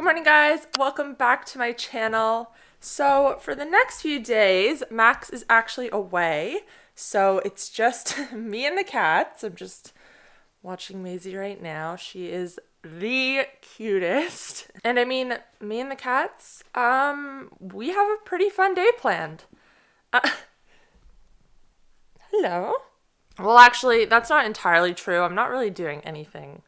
morning, guys. Welcome back to my channel. So for the next few days, Max is actually away. So it's just me and the cats. I'm just watching Maisie right now. She is the cutest. And I mean, me and the cats, we have a pretty fun day planned. Hello. Well, actually, that's not entirely true. I'm not really doing anything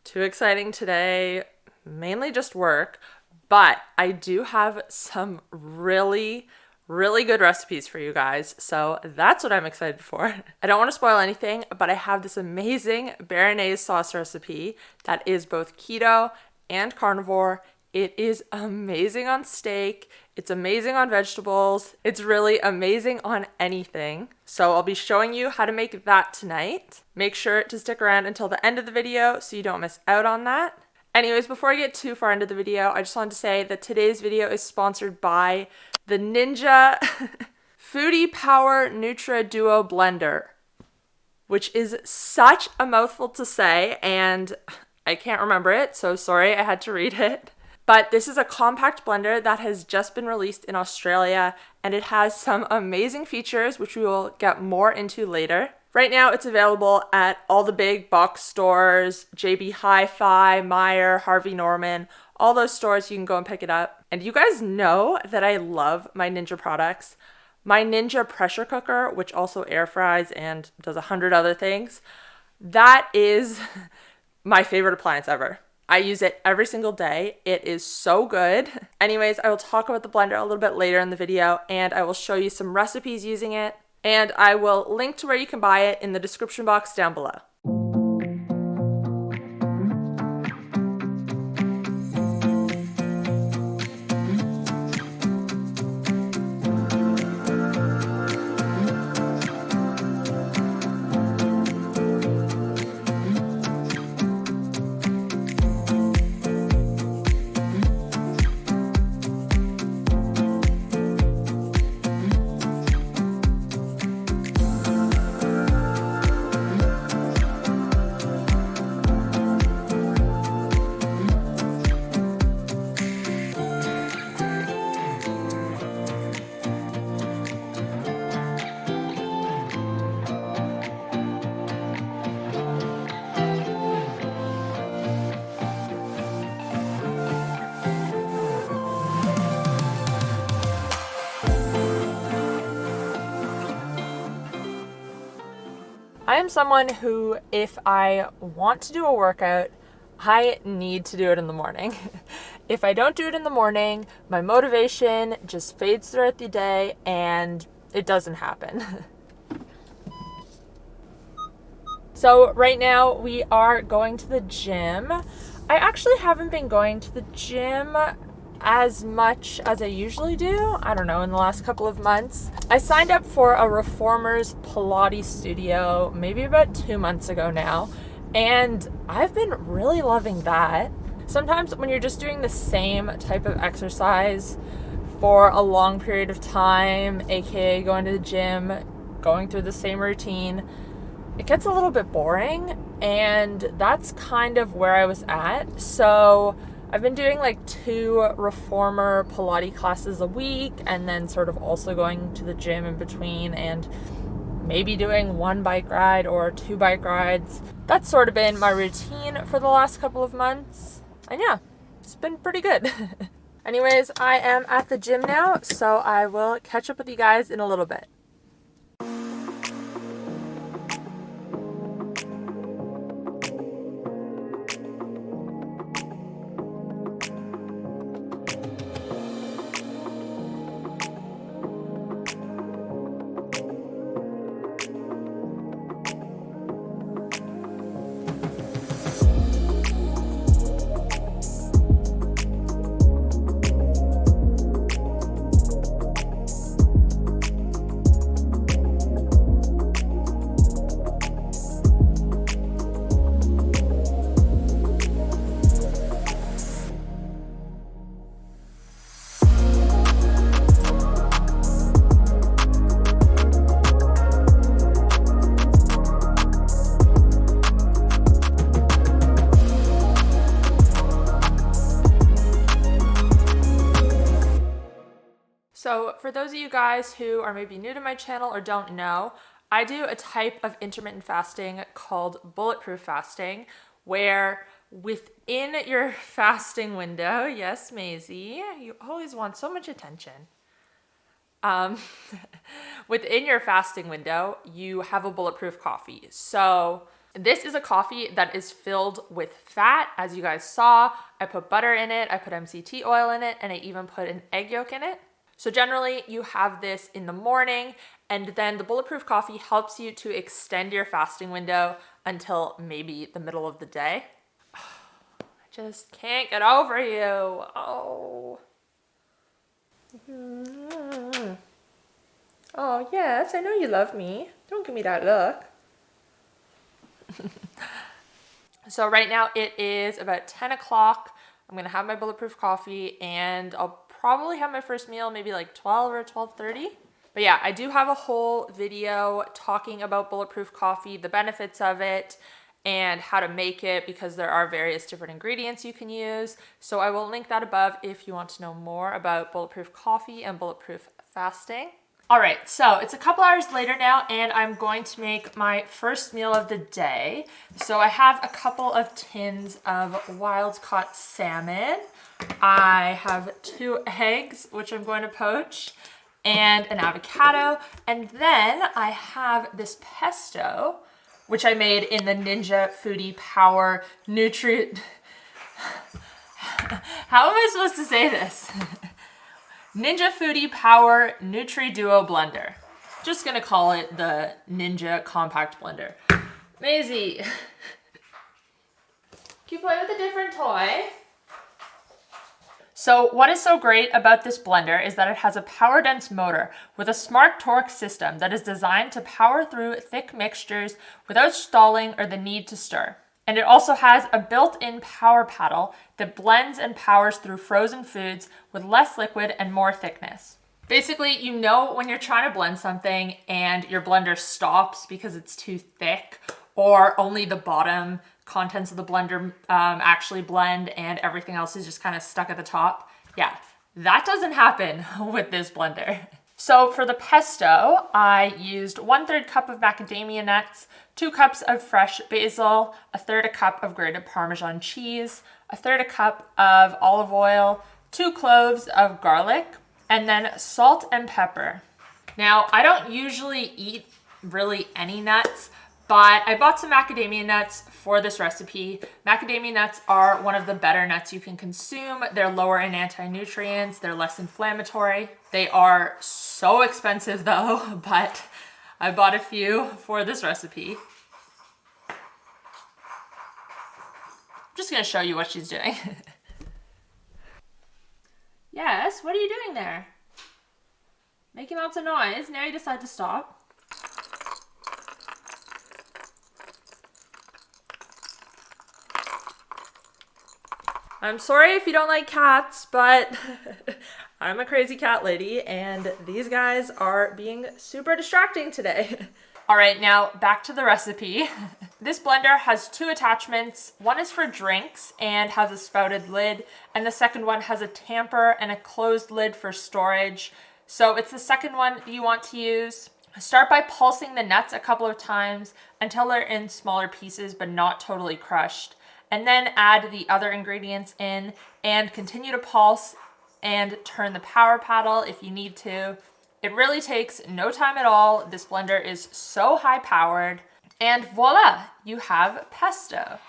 too exciting today. Mainly just work, but I do have some really good recipes for you guys, so that's what I'm excited for. I don't want to spoil anything, but I have this amazing mayonnaise sauce recipe that is both keto and carnivore. It is amazing on steak, it's amazing on vegetables, it's really amazing on anything. So I'll be showing you how to make that tonight. Make sure to stick around until the end of the video so you don't miss out on that. Anyways, before I get too far into the video, I just wanted to say that today's video is sponsored by the Ninja Foodie Power Nutra Duo Blender, which is such a mouthful to say, and I can't remember it, so sorry, I had to read it. But this is a compact blender that has just been released in Australia, and it has some amazing features, which we will get more into later. Right now, it's available at all the big box stores, JB Hi-Fi, Meijer, Harvey Norman, all those stores. You can go and pick it up. And you guys know that I love my Ninja products. My Ninja pressure cooker, which also air fries and does 100 other things, that is my favorite appliance ever. I use it every single day. It is so good. Anyways, I will talk about the blender a little bit later in the video, and I will show you some recipes using it. And I will link to where you can buy it in the description box down below. I am someone who, if I want to do a workout, I need to do it in the morning. If I don't do it in the morning, my motivation just fades throughout the day and it doesn't happen. So right now we are going to the gym. I actually haven't been going to the gym as much as I usually do, I don't know, in the last couple of months. I signed up for a Reformers Pilates studio maybe about 2 months ago now, and I've been really loving that. Sometimes when you're just doing the same type of exercise for a long period of time, aka going to the gym, going through the same routine, it gets a little bit boring, and that's kind of where I was at. So I've been doing like 2 Reformer Pilates classes a week, and then sort of also going to the gym in between, and maybe doing 1 bike ride or 2 bike rides. That's sort of been my routine for the last couple of months. And yeah, it's been pretty good. Anyways, I am at the gym now, so I will catch up with you guys in a little bit. for those of you guys who are maybe new to my channel or don't know, I do a type of intermittent fasting called bulletproof fasting, where within your fasting window, yes, Maisie, you always want so much attention. Within your fasting window, you have a bulletproof coffee. So this is a coffee that is filled with fat. As you guys saw, I put butter in it, I put MCT oil in it, and I even put an egg yolk in it. So generally you have this in the morning, and then the bulletproof coffee helps you to extend your fasting window until maybe the middle of the day. I just can't get over you. Oh. Oh, yes, I know you love me. Don't give me that look. So right now it is about 10 o'clock. I'm going to have my bulletproof coffee, and I'll probably have my first meal maybe like 12 or 12:30. But yeah, I do have a whole video talking about bulletproof coffee, the benefits of it, and how to make it, because there are various different ingredients you can use. So I will link that above if you want to know more about bulletproof coffee and bulletproof fasting. All right, so it's a couple hours later now, and I'm going to make my first meal of the day. So I have a couple of tins of wild-caught salmon. I have 2 eggs, which I'm going to poach, and an avocado. And then I have this pesto, which I made in the Ninja Foodie Power Nutri... How am I supposed to say this? Ninja Foodie Power Nutri-Duo Blender. Just gonna call it the Ninja Compact Blender. Maisie, can you play with a different toy? So what is so great about this blender is that it has a power-dense motor with a smart torque system that is designed to power through thick mixtures without stalling or the need to stir. And it also has a built-in power paddle that blends and powers through frozen foods with less liquid and more thickness. Basically, you know when you're trying to blend something and your blender stops because it's too thick, or only the bottom contents of the blender actually blend and everything else is just kind of stuck at the top. Yeah, that doesn't happen with this blender. So for the pesto, I used 1/3 cup of macadamia nuts, 2 cups of fresh basil, 1/3 cup of grated Parmesan cheese, 1/3 cup of olive oil, 2 cloves of garlic, and then salt and pepper. Now, I don't usually eat really any nuts, but I bought some macadamia nuts for this recipe. Macadamia nuts are one of the better nuts you can consume. They're lower in anti-nutrients, they're less inflammatory. They are so expensive though, but I bought a few for this recipe. I'm just gonna show you what she's doing. Yes, what are you doing there? Making lots of noise, now you decide to stop. I'm sorry if you don't like cats, but I'm a crazy cat lady, and these guys are being super distracting today. All right, now back to the recipe. This blender has 2 attachments. One is for drinks and has a spouted lid, and the second one has a tamper and a closed lid for storage. So it's the second one you want to use. Start by pulsing the nuts a couple of times until they're in smaller pieces but not totally crushed. And then add the other ingredients in and continue to pulse and turn the power paddle if you need to. It really takes no time at all. This blender is so high powered, and voila, you have pesto.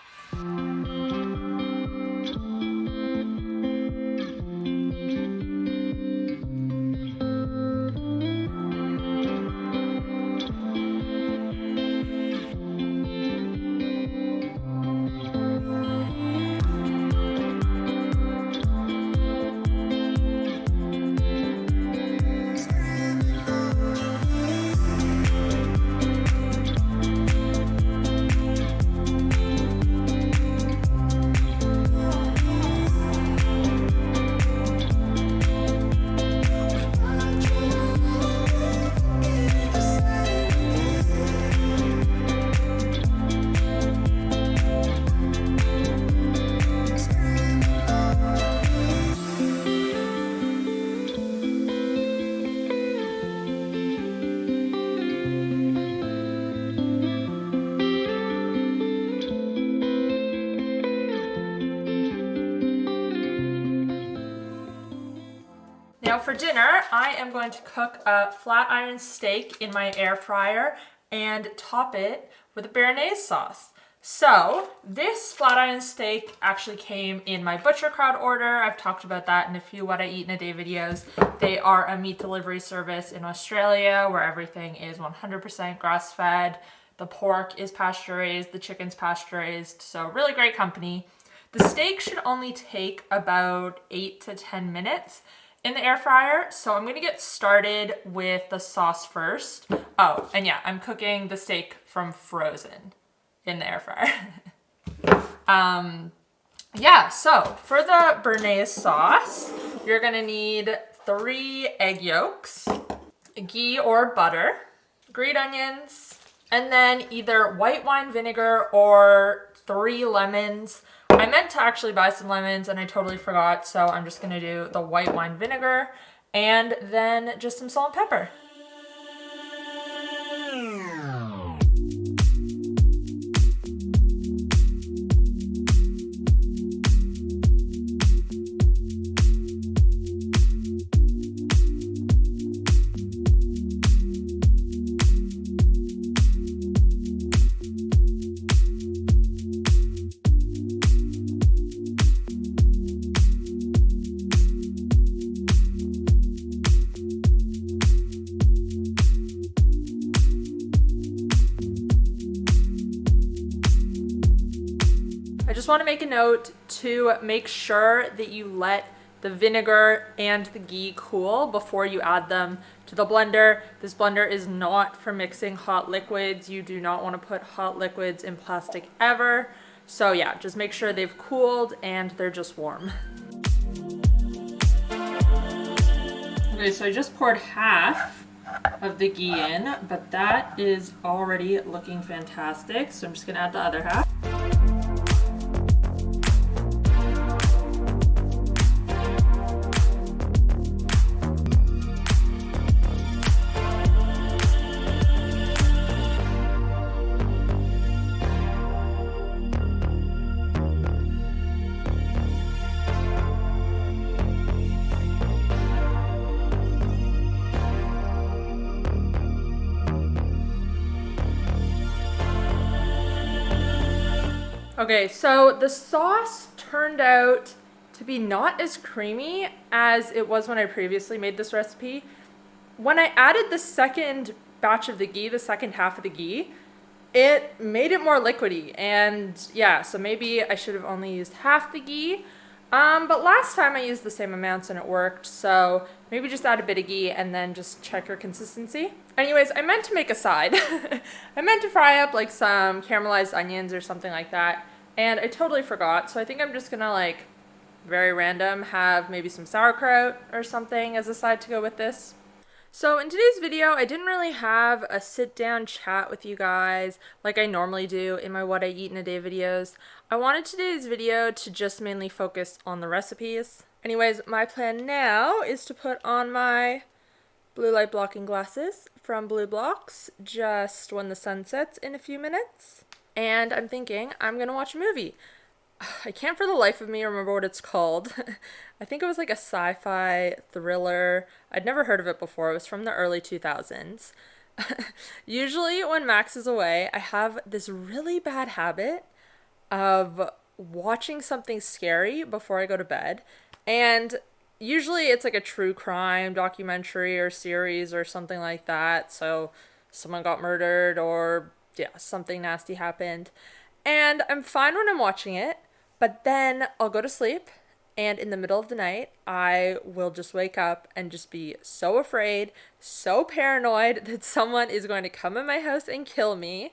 Now for dinner, I am going to cook a flat iron steak in my air fryer and top it with a béarnaise sauce. So this flat iron steak actually came in my Butcher Crowd order. I've talked about that in a few What I Eat in a Day videos. They are a meat delivery service in Australia where everything is 100% grass-fed. The pork is pasture-raised, the chicken's pasture-raised, so really great company. The steak should only take about 8 to 10 minutes in the air fryer, so I'm gonna get started with the sauce first. Oh, and yeah, I'm cooking the steak from frozen in the air fryer. Yeah, so for the béarnaise sauce, you're gonna need 3 egg yolks, ghee or butter, green onions, and then either white wine vinegar or 3 lemons. I meant to actually buy some lemons and I totally forgot, so I'm just gonna do the white wine vinegar and then just some salt and pepper. I just want to make a note to make sure that you let the vinegar and the ghee cool before you add them to the blender. This blender is not for mixing hot liquids. You do not want to put hot liquids in plastic ever. So yeah, just make sure they've cooled and they're just warm. Okay, so I just poured half of the ghee in, but that is already looking fantastic. So I'm just gonna add the other half. Okay, so the sauce turned out to be not as creamy as it was when I previously made this recipe. When I added the second batch of the ghee, the second half of the ghee, it made it more liquidy. And yeah, so maybe I should have only used half the ghee. But last time I used the same amounts and it worked, so maybe just add a bit of ghee and then just check your consistency. Anyways, I meant to make a side. I meant to fry up like some caramelized onions or something like that, and I totally forgot, so I think I'm just gonna like, very random, have maybe some sauerkraut or something as a side to go with this. So in today's video, I didn't really have a sit-down chat with you guys like I normally do in my What I Eat in a Day videos. I wanted today's video to just mainly focus on the recipes. Anyways, my plan now is to put on my blue light blocking glasses from BlueBlox just when the sun sets in a few minutes. And I'm thinking I'm gonna watch a movie. I can't for the life of me remember what it's called. I think it was like a sci-fi thriller. I'd never heard of it before. It was from the early 2000s. Usually when Max is away, I have this really bad habit of watching something scary before I go to bed. And usually it's like a true crime documentary or series or something like that. So someone got murdered or yeah, something nasty happened. And I'm fine when I'm watching it, but then I'll go to sleep, and in the middle of the night, I will just wake up and just be so afraid, so paranoid that someone is going to come in my house and kill me.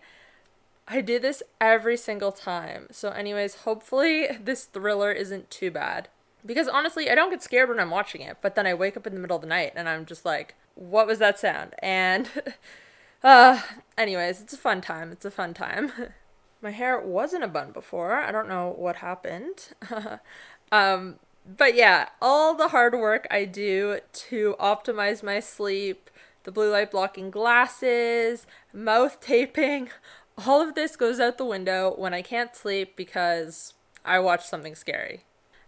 I do this every single time. So anyways, hopefully this thriller isn't too bad. Because honestly, I don't get scared when I'm watching it, but then I wake up in the middle of the night and I'm just like, what was that sound? And anyways, it's a fun time. It's a fun time. My hair was in a bun before. I don't know what happened. But yeah, all the hard work I do to optimize my sleep, the blue light blocking glasses, mouth taping, all of this goes out the window when I can't sleep because I watch something scary.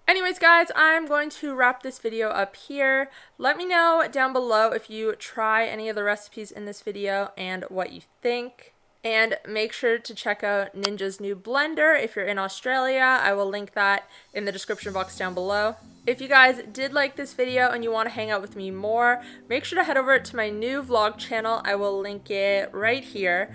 Anyways, guys, I'm going to wrap this video up here. Let me know down below if you try any of the recipes in this video and what you think. And make sure to check out Ninja's new blender if you're in Australia. I will link that in the description box down below. If you guys did like this video and you want to hang out with me more, make sure to head over to my new vlog channel. I will link it right here.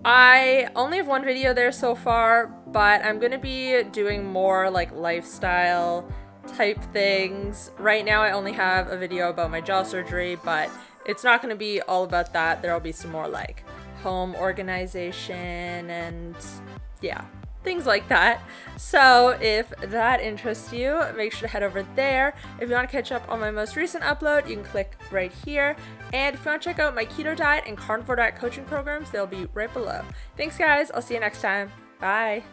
I only have one video there so far, but I'm going to be doing more like lifestyle type things. Right now I only have a video about my jaw surgery, but it's not going to be all about that. There'll be some more like home organization and yeah, things like that. So if that interests you, make sure to head over there. If you want to catch up on my most recent upload, you can click right here. And if you want to check out my keto diet and carnivore diet coaching programs, they'll be right below. Thanks guys, I'll see you next time. Bye.